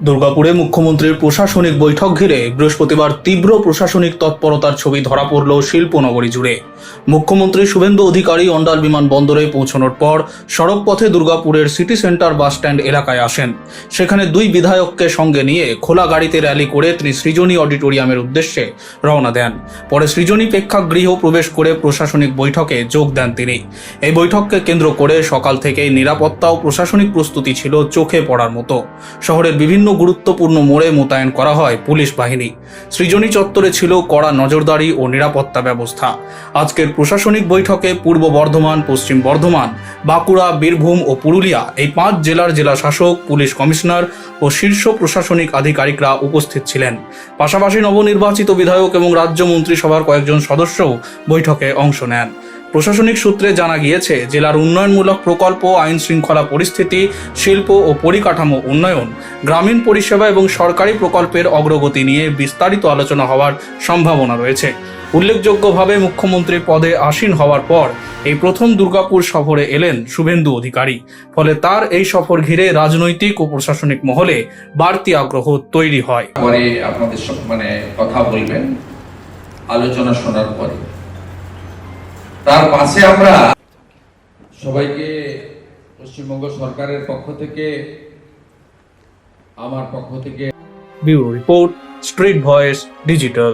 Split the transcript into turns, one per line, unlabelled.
দুর্গাপুরে মুখ্যমন্ত্রীর প্রশাসনিক বৈঠক ঘিরে বৃহস্পতিবার তীব্র প্রশাসনিক তৎপরতার ছবি ধরা পড়ল শিল্পনগরী জুড়ে। মুখ্যমন্ত্রী শুভেন্দু অধিকারী অন্ডাল বিমানবন্দরে পৌঁছানোর পর সড়ক পথে দুর্গাপুরের সিটি সেন্টার বাসস্ট্যান্ড এলাকায় আসেন। সেখানে দুই বিধায়ককে সঙ্গে নিয়ে খোলা গাড়িতে র্যালি করে তিনি সৃজনী অডিটোরিয়ামের উদ্দেশ্যে রওনা দেন। পরে সৃজনী প্রেক্ষাগৃহ প্রবেশ করে প্রশাসনিক বৈঠকে যোগ দেন তিনি। এই বৈঠককে কেন্দ্র করে সকাল থেকেই নিরাপত্তা ও প্রশাসনিক প্রস্তুতি ছিল চোখে পড়ার মতো। শহরের বিভিন্ন গুরুত্বপূর্ণ মোড়ে মোতায়েন করা হয় পুলিশ বাহিনী। সৃজনী চত্বরে ছিল কড়া নজরদারি ও নিরাপত্তা ব্যবস্থা। আজকের প্রশাসনিক বৈঠকে পূর্ব বর্ধমান, পশ্চিম বর্ধমান, বাঁকুড়া, বীরভূম ও পুরুলিয়া এই 5 জেলার জেলা শাসক, পুলিশ কমিশনার ও শীর্ষ প্রশাসনিক আধিকারিকরা উপস্থিত ছিলেন। পাশাপাশি নবনির্বাচিত বিধায়ক এবং রাজ্য মন্ত্রিসভার কয়েকজন সদস্যও বৈঠকে অংশ নেন। প্রশাসনিক সূত্রে জানা গিয়েছে, জেলার উন্নয়নমূলক প্রকল্প, আইন শৃঙ্খলা পরিস্থিতি, শিল্প ও পরিকাঠামো উন্নয়ন, গ্রামীণ পরিষেবা এবং সরকারি প্রকল্পের অগ্রগতি নিয়ে বিস্তারিত আলোচনা হওয়ার সম্ভাবনা রয়েছে। উল্লেখযোগ্যভাবে মুখ্যমন্ত্রীর পদে আসীন হওয়ার পর এই প্রথম দুর্গাপুর সফরে এলেন শুভেন্দু অধিকারী। ফলে তার এই সফর ঘিরে রাজনৈতিক ও প্রশাসনিক মহলে বাড়তি আগ্রহ তৈরি হয়।
পরে আপনাদের কথা বলবেন আলোচনা শোনার পরে। তার পাশে আমরা সবাইকে পশ্চিমবঙ্গ সরকারের পক্ষ থেকে, আমার পক্ষ থেকে
bureau report, street voice digital.